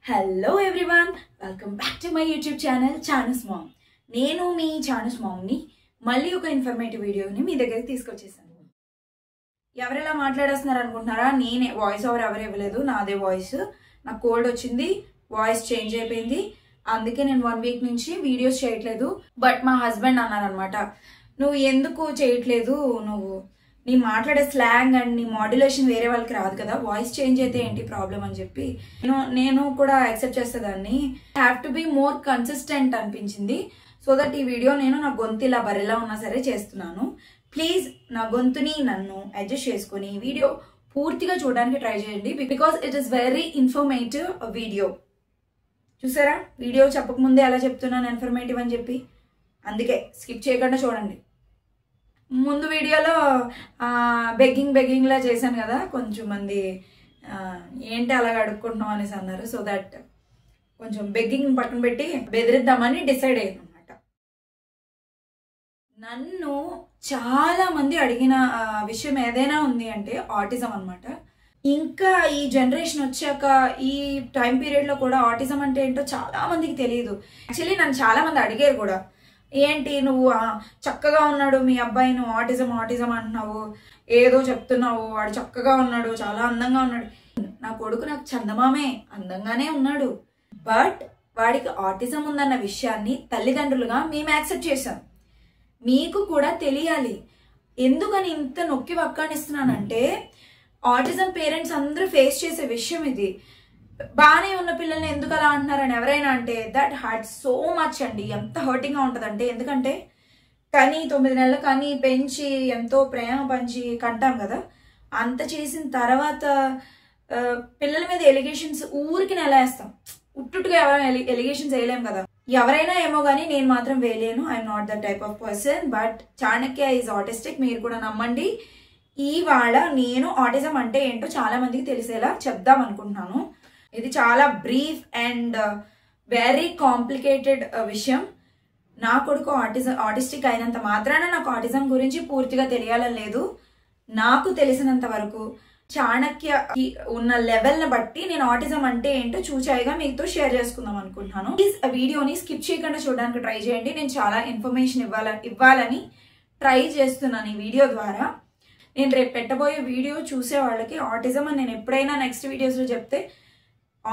Hello everyone, welcome back to my YouTube channel Chanu's Mom. నేను మీ చానుస్ మామ్ని మళ్ళీ ఒక informative వీడియోని మీ దగ్గరికి తీసుకొచ్చేసాను. ఎవరెలా మాట్లాడేస్తున్నారు అనుకుంటున్నారా? నేనే వాయిస్ ఓవర్ ఎవరు ఇవ్వలేదు, నాదే వాయిస్. నాకు కోల్డ్ వచ్చింది, వాయిస్ చేంజ్ అయిపోయింది, అందుకే నేను 1 వీక్ నుంచి వీడియోస్ చేయట్లేదు. బట్ మా హస్బెండ్ అన్నారనమాట, నువ్వు ఎందుకు చేయట్లేదు, నువ్వు నీ మాట్లాడే స్లాంగ్ అండ్ నీ మాడ్యులేషన్ వేరే వాళ్ళకి రాదు కదా, వాయిస్ చేంజ్ అయితే ఏంటి ప్రాబ్లం అని చెప్పి నేను కూడా యాక్సెప్ట్ చేసేదాన్ని. Have to be more consistent అనిపించింది. సో దట్ ఈ వీడియో నేను నా గొంతు ఇలా బరిలా ఉన్నా సరే చేస్తున్నాను. ప్లీజ్ నా గొంతుని నన్ను అడ్జస్ట్ చేసుకుని ఈ వీడియో పూర్తిగా చూడడానికి ట్రై చేయండి. Because it is very informative video. చూసారా, వీడియో చెప్పకముందే ఎలా చెప్తున్నాను ఇన్ఫర్మేటివ్ అని చెప్పి, అందుకే స్కిప్ చేయకుండా చూడండి. ముందు వీడియోలో బెగ్గింగ్లా చేశాను కదా, కొంచెం మంది ఏంటి అలాగ అడుక్కుంటున్నాం అనేసి అన్నారు. సో దట్ కొంచెం బెగ్గింగ్ పక్కన పెట్టి బెదిరిద్దామని డిసైడ్ అయ్యాను అనమాట. నన్ను చాలా మంది అడిగిన విషయం ఏదైనా ఉంది అంటే ఆటిజం అనమాట. ఇంకా ఈ జనరేషన్ వచ్చాక ఈ టైం పీరియడ్లో కూడా ఆటిజం అంటే ఏంటో చాలా మందికి తెలియదు. యాక్చువల్లీ నన్ను చాలా మంది అడిగారు కూడా, ఏంటి నువ్వు చక్కగా ఉన్నాడు మీ అబ్బాయి, నువ్వు ఆటిజం అంటున్నావు, ఏదో చెప్తున్నావు, వాడు చక్కగా ఉన్నాడు, చాలా అందంగా ఉన్నాడు. నా కొడుకు నాకు చందమామే, అందంగానే ఉన్నాడు, బట్ వాడికి ఆటిజం ఉందన్న విషయాన్ని తల్లిదండ్రులుగా మేము యాక్సెప్ట్ చేశాం. మీకు కూడా తెలియాలి. ఎందుకని ఇంత నొక్కి వక్కానిస్తున్నానంటే, ఆటిజం పేరెంట్స్ అందరూ ఫేస్ చేసే విషయం ఇది. బాగానే ఉన్న పిల్లల్ని ఎందుకు అలా అంటున్నారని ఎవరైనా అంటే దట్ హర్ట్ సో మచ్ అండి. ఎంత హర్టింగ్గా ఉంటుందంటే, ఎందుకంటే కానీ 9 నెలలు కానీ పెంచి ఎంతో ప్రేమ పంచి కంటాం కదా, అంత చేసిన తర్వాత పిల్లల మీద ఎలిగేషన్స్ ఊరికి ఎలా వేస్తాం? ఉట్టుగా ఎవరైనా ఎలిగేషన్స్ వేయలేం కదా. ఎవరైనా ఏమో కానీ నేను మాత్రం వేయలేను. I'm not the type of person. But Chanakya is autistic, మీరు కూడా నమ్మండి. ఇవాళ నేను ఆటిజం అంటే ఏంటో చాలా మందికి తెలిసేలా చెప్దాం అనుకుంటున్నాను. ఇది చాలా బ్రీఫ్ అండ్ వెరీ కాంప్లికేటెడ్ విషయం. నా కొడుకు ఆటిస్టిక్ అయినంత మాత్రాన నాకు ఆటిజం గురించి పూర్తిగా తెలియాలని లేదు. నాకు తెలిసినంత వరకు చాణక్యకి ఉన్న లెవెల్ని బట్టి నేను ఆటిజం అంటే ఏంటో చూచాయిగా మీతో షేర్ చేసుకుందాం అనుకుంటున్నాను. ప్లీజ్ ఆ వీడియోని స్కిప్ చేయకుండా చూడడానికి ట్రై చేయండి. నేను చాలా ఇన్ఫర్మేషన్ ఇవ్వాలని ట్రై చేస్తున్నాను ఈ వీడియో ద్వారా. నేను రేపు పెట్టబోయే వీడియో చూసే వాళ్ళకి ఆటిజం అని నేను ఎప్పుడైనా నెక్స్ట్ వీడియోస్లో చెప్తే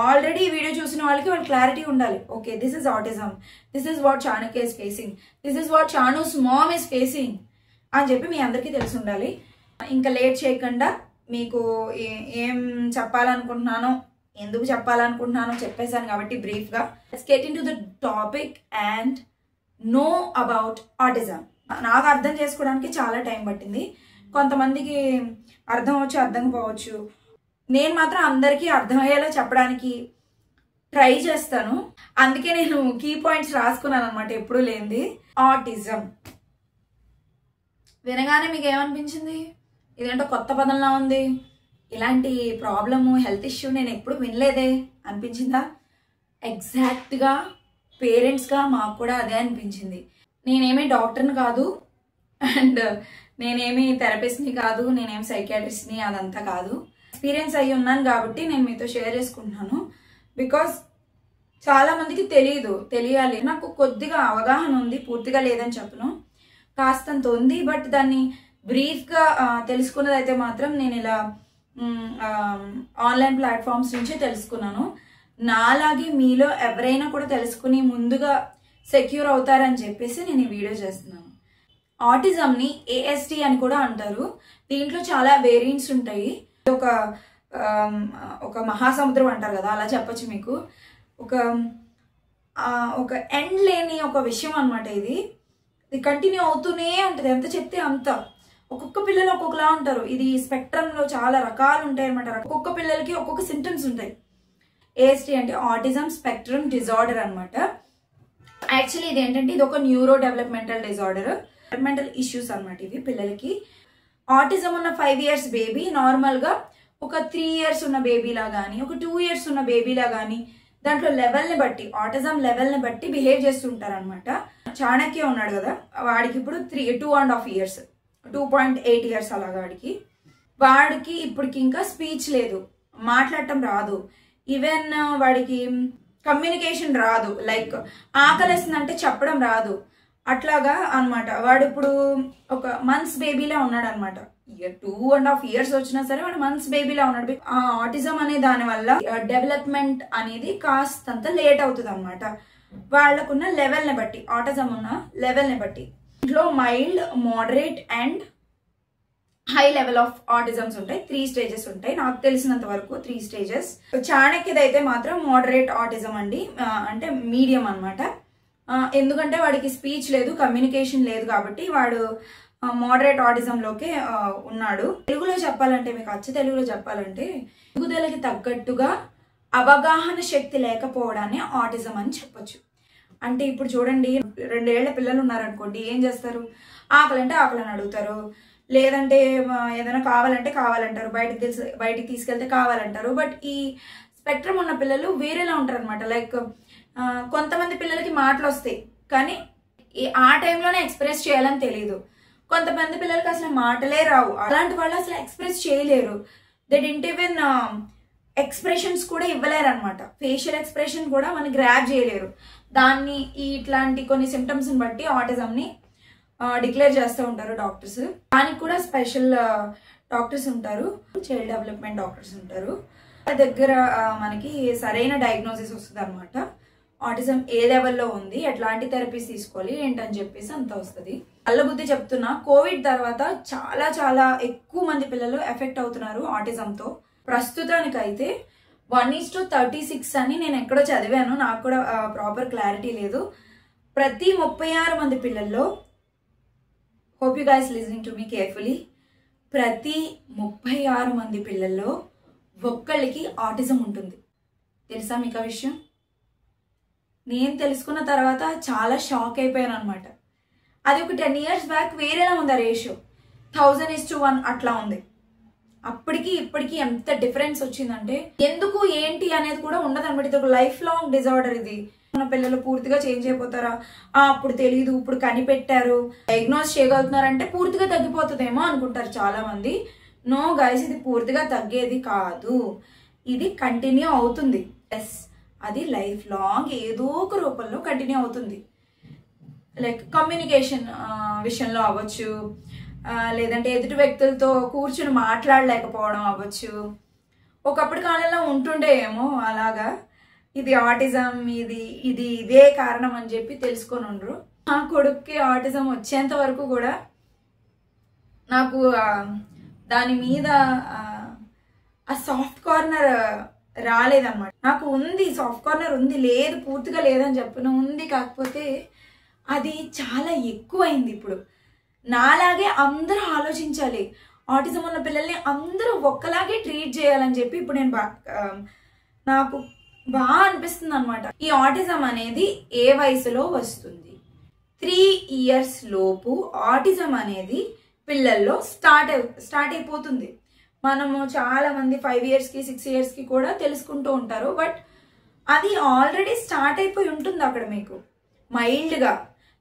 ఆల్రెడీ ఈ వీడియో చూసిన వాళ్ళకి క్లారిటీ ఉండాలి. Okay, this is autism, this is what Chanakya is facing, this is what Chanu's mom is facing అని చెప్పి మీ అందరికీ తెలిసి ఉండాలి. ఇంకా లేట్ చేయకుండా మీకు ఏం చెప్పాలనుకుంటున్నానో, ఎందుకు చెప్పాలనుకుంటున్నానో చెప్పేశాను కాబట్టి బ్రీఫ్గా let's get in to the topic and know about autism. నాకు అర్థం చేసుకోవడానికి చాలా టైం పట్టింది. కొంతమందికి అర్థం అవచ్చు, అర్థం పోవచ్చు. నేను మాత్రం అందరికీ అర్థమయ్యేలా చెప్పడానికి ట్రై చేస్తాను. అందుకే నేను కీ పాయింట్స్ రాసుకున్నాను అనమాట, ఎప్పుడూ లేనిది. ఆటిజం వినగానే మీకు ఏమనిపించింది? ఇదేంటో కొత్త పదంలా ఉంది, ఇలాంటి ప్రాబ్లము హెల్త్ ఇష్యూ నేను ఎప్పుడు వినలేదే అనిపించిందా? ఎగ్జాక్ట్గా పేరెంట్స్గా మాకు కూడా అదే అనిపించింది. నేనేమీ డాక్టర్ని కాదు, అండ్ నేనేమి థెరపిస్ట్ని కాదు, నేనేమి సైకియాట్రిస్ట్ని, అదంతా కాదు. ఎక్స్పీరియన్స్ అయ్యి ఉన్నాను కాబట్టి నేను మీతో షేర్ చేసుకుంటున్నాను. బికాస్ చాలా మందికి తెలియాలి. నాకు కొద్దిగా అవగాహన ఉంది, పూర్తిగా లేదని చెప్పను, కాస్తంత ఉంది. బట్ దాన్ని బ్రీఫ్గా తెలుసుకున్నది అయితే మాత్రం నేను ఇలా ఆన్లైన్ ప్లాట్ఫామ్స్ నుంచే తెలుసుకున్నాను. నాలాగే మీలో ఎవరైనా కూడా తెలుసుకుని ముందుగా సెక్యూర్ అవుతారని చెప్పేసి నేను ఈ వీడియో చేస్తున్నాను. ఆటిజంని ASD అని కూడా అంటారు. దీంట్లో చాలా వేరియంట్స్ ఉంటాయి. ఒక మహాసముద్రం అంటారు కదా, అలా చెప్పచ్చు మీకు. ఒక ఎండ్ లేని ఒక విషయం అనమాట. ఇది కంటిన్యూ అవుతూనే ఉంటుంది, ఎంత చెప్తే అంత. ఒక్కొక్క పిల్లలు ఒక్కొక్కలా ఉంటారు. ఇది స్పెక్ట్రంలో చాలా రకాలు ఉంటాయి అనమాట. ఒక్కొక్క పిల్లలకి ఒక్కొక్క సింటమ్స్ ఉంటాయి. ASD అంటే ఆటిజం స్పెక్ట్రమ్ డిజార్డర్ అనమాట. యాక్చువల్లీ ఇది ఏంటంటే ఇది ఒక neuro developmental disorder, developmental issues అనమాట ఇవి పిల్లలకి. ఆటిజం ఉన్న 5 years బేబీ నార్మల్గా ఒక 3 years ఉన్న బేబీలా కానీ, ఒక 2 years ఉన్న బేబీలా కానీ, దాంట్లో లెవెల్ని బట్టి, ఆటిజం లెవెల్ని బట్టి బిహేవ్ చేస్తుంటారు అనమాట. చాణక్య ఉన్నాడు కదా, వాడికి ఇప్పుడు 2.5 years, 2.8 years అలాగా వాడికి ఇప్పటికి ఇంకా స్పీచ్ లేదు, మాట్లాడటం రాదు. ఈవెన్ వాడికి కమ్యూనికేషన్ రాదు, లైక్ ఆకలిస్తుందంటే చెప్పడం రాదు, అట్లాగా అనమాట. వాడు ఇప్పుడు ఒక మంత్స్ బేబీలా ఉన్నాడు అనమాట. 2.5 years వచ్చినా సరే వాడు మంత్స్ బేబీలా ఉన్నాడు. ఆ ఆటిజం అనే దాని వల్ల డెవలప్మెంట్ అనేది కాస్తంత లేట్ అవుతుంది అనమాట, వాళ్ళకున్న లెవెల్ని బట్టి, ఆటిజం ఉన్న లెవెల్ని బట్టి. ఇంట్లో mild, moderate and high level of autisms ఉంటాయి. 3 stages ఉంటాయి నాకు తెలిసినంత వరకు, 3 stages. చాణక్యదైతే మాత్రం మోడరేట్ ఆటిజం అండి, అంటే మీడియం అనమాట. ఎందుకంటే వాడికి స్పీచ్ లేదు, కమ్యూనికేషన్ లేదు కాబట్టి వాడు మోడరేట్ ఆటిజంలోకే ఉన్నాడు. తెలుగులో చెప్పాలంటే, మీకు అచ్చ తెలుగులో చెప్పాలంటే, ఎదుగుదలకి తగ్గట్టుగా అవగాహన శక్తి లేకపోవడాన్ని ఆటిజం అని చెప్పొచ్చు. అంటే ఇప్పుడు చూడండి, 2 ఏళ్ల పిల్లలు ఉన్నారనుకోండి, ఏం చేస్తారు? ఆకలి అంటే ఆకలి అని అడుగుతారు, లేదంటే ఏదైనా కావాలంటే కావాలంటారు, బయటికి తీసుకెళ్తే కావాలంటారు. బట్ ఈ స్పెక్ట్రమ్ ఉన్న పిల్లలు వేరేలా ఉంటారు అనమాట. లైక్ కొంతమంది పిల్లలకి మాటలు వస్తాయి కానీ ఆ టైంలోనే ఎక్స్ప్రెస్ చేయాలని తెలియదు. కొంతమంది పిల్లలకి అసలు మాటలే రావు, అలాంటి వాళ్ళు అసలు ఎక్స్ప్రెస్ చేయలేరు. దే డింట్ ఈవెన్ ఎక్స్ప్రెషన్స్ కూడా ఇవ్వలేరు అనమాట. ఫేషియల్ ఎక్స్ప్రెషన్ కూడా మనకి గ్రాప్ చేయలేరు. దాన్ని ఇట్లాంటి కొన్ని సిమ్టమ్స్ని బట్టి ఆటిజంని డిక్లేర్ చేస్తూ ఉంటారు డాక్టర్స్. దానికి కూడా స్పెషల్ డాక్టర్స్ ఉంటారు, చైల్డ్ డెవలప్మెంట్ డాక్టర్స్ ఉంటారు. వాళ్ళ దగ్గర మనకి సరైన డయాగ్నోసిస్ వస్తుంది అనమాట. ఆటిజం ఏ లెవెల్లో ఉంది, ఎట్లాంటి థెరపీస్ తీసుకోవాలి ఏంటని చెప్పేసి అంత వస్తుంది. బుద్ధి చెప్తున్నా, కోవిడ్ తర్వాత చాలా చాలా ఎక్కువ మంది పిల్లలు ఎఫెక్ట్ అవుతున్నారు ఆటిజంతో. ప్రస్తుతానికైతే 1:36 అని నేను ఎక్కడో చదివాను, నాకు కూడా ప్రాపర్ క్లారిటీ లేదు. ప్రతి 36 మంది పిల్లల్లో, hope you guys listening to me carefully, ప్రతి 36 మంది పిల్లల్లో ఒక్కళ్ళకి ఆటిజం ఉంటుంది. తెలుసా మీకు ఆ విషయం? నేను తెలుసుకున్న తర్వాత చాలా షాక్ అయిపోయాను అనమాట. అది ఒక 10 years బ్యాక్ వేరేలా ఉంది ఆ రేషియో, 1000:1 అట్లా ఉంది. అప్పటికి ఇప్పటికి ఎంత డిఫరెన్స్ వచ్చిందంటే, ఎందుకు ఏంటి అనేది కూడా ఉండదు అనమాట. ఇది ఒక లైఫ్ లాంగ్ డిజార్డర్. ఇది మన పిల్లలు పూర్తిగా చేంజ్ అయిపోతారా? అప్పుడు తెలియదు, ఇప్పుడు కనిపెట్టారు, డయాగ్నోస్ చేయగలుగుతున్నారంటే పూర్తిగా తగ్గిపోతుందేమో అనుకుంటారు చాలా మంది. నో గైస్, ఇది పూర్తిగా తగ్గేది కాదు, ఇది కంటిన్యూ అవుతుంది. ఎస్, అది లైఫ్ లాంగ్ ఏదో ఒక రూపంలో కంటిన్యూ అవుతుంది. లైక్ కమ్యూనికేషన్ విషయంలో అవ్వచ్చు, లేదంటే ఎదుటి వ్యక్తులతో కూర్చుని మాట్లాడలేకపోవడం అవ్వచ్చు. ఒకప్పటి కాలంలో ఉంటుండే ఏమో అలాగా. ఇది ఆటిజం, ఇదే కారణం అని చెప్పి తెలుసుకొని ఉండరు. నా కొడుక్కి ఆటిజం వచ్చేంత వరకు కూడా నాకు దాని మీద ఆ సాఫ్ట్ కార్నర్ రాలేదన్నమాట. నాకు ఉంది, సాఫ్ట్ కార్నర్ ఉంది, లేదు పూర్తిగా లేదని చెప్పను, ఉంది. కాకపోతే అది చాలా ఎక్కువైంది. ఇప్పుడు నాలాగే అందరూ ఆలోచించాలి, ఆటిజం ఉన్న పిల్లల్ని అందరూ ఒక్కలాగే ట్రీట్ చేయాలని చెప్పి ఇప్పుడు నేను నాకు బాగా అనిపిస్తుంది అనమాట. ఈ ఆటిజం అనేది ఏ వయసులో వస్తుంది? 3 years లోపు ఆటిజం అనేది పిల్లల్లో స్టార్ట్ అయిపోతుంది. మనము చాలా మంది 5 yearsకి 6 yearsకి కూడా తెలుసుకుంటూ ఉంటారు. బట్ అది ఆల్రెడీ స్టార్ట్ అయిపోయి ఉంటుంది అక్కడ మీకు మైల్డ్గా.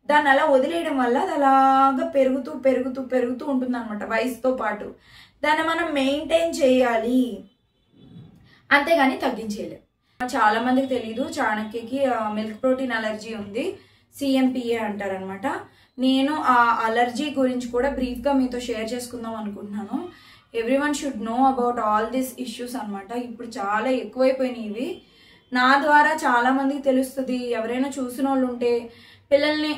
దాన్ని అలా వదిలేయడం వల్ల అది అలాగా పెరుగుతూ పెరుగుతూ పెరుగుతూ ఉంటుంది అనమాట వయసుతో పాటు. దాన్ని మనం మెయింటైన్ చేయాలి, అంతేగాని తగ్గించేయలేదు. చాలా మందికి తెలీదు, చాణక్యకి మిల్క్ ప్రోటీన్ అలర్జీ ఉంది, CMPA అంటారనమాట. నేను ఆ అలర్జీ గురించి కూడా బ్రీఫ్గా మీతో షేర్ చేసుకుందాం అనుకుంటున్నాను. Everyone should know about all these issues అనమాట. ఇప్పుడు చాలా ఎక్కువైపోయినాయి ఇవి. నా ద్వారా చాలా మందికి తెలుస్తుంది. ఎవరైనా చూసిన వాళ్ళు ఉంటే, పిల్లల్ని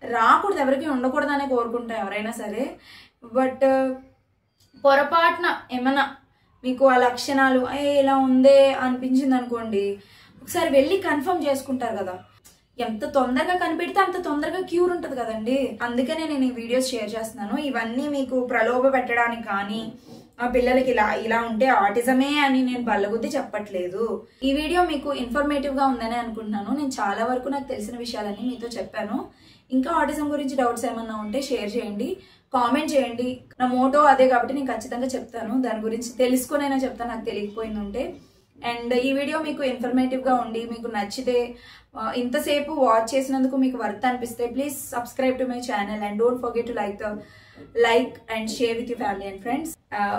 రాకూడదు, ఎవరికి ఉండకూడదనే కోరుకుంటాం ఎవరైనా సరే. బట్ పొరపాటున ఏమన్నా మీకు ఆ లక్షణాలు ఇలా ఉందే అనిపించింది అనుకోండి, ఒకసారి వెళ్ళి కన్ఫర్మ్ చేసుకుంటారు కదా. ఎంత తొందరగా కనిపెడితే అంత తొందరగా క్యూర్ ఉంటుంది కదండి. అందుకనే నేను ఈ వీడియోస్ షేర్ చేస్తున్నాను. ఇవన్నీ మీకు ప్రలోభ పెట్టడానికి కానీ, ఆ పిల్లలకి ఇలా ఉంటే ఆటిజమే అని నేను బల్లగుద్ది చెప్పట్లేదు. ఈ వీడియో మీకు ఇన్ఫర్మేటివ్గా ఉందని అనుకుంటున్నాను. నేను చాలా వరకు నాకు తెలిసిన విషయాలన్నీ మీతో చెప్పాను. ఇంకా ఆటిజం గురించి డౌట్స్ ఏమన్నా ఉంటే షేర్ చేయండి, కామెంట్ చేయండి. నా మోటో అదే కాబట్టి నేను ఖచ్చితంగా చెప్తాను, దాని గురించి తెలుసుకునైనా చెప్తాను నాకు తెలియకపోయింది ఉంటే. అండ్ ఈ వీడియో మీకు ఇన్ఫర్మేటివ్గా ఉండి మీకు నచ్చితే, ఇంతసేపు వాచ్ చేసినందుకు మీకు వర్త్ అనిపిస్తే, please subscribe to my channel and don't forget to like and share with your family and friends.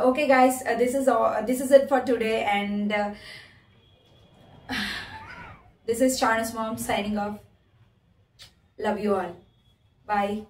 Okay guys, this is it for today, and This is Charnas Mom signing off. Love you all. Bye.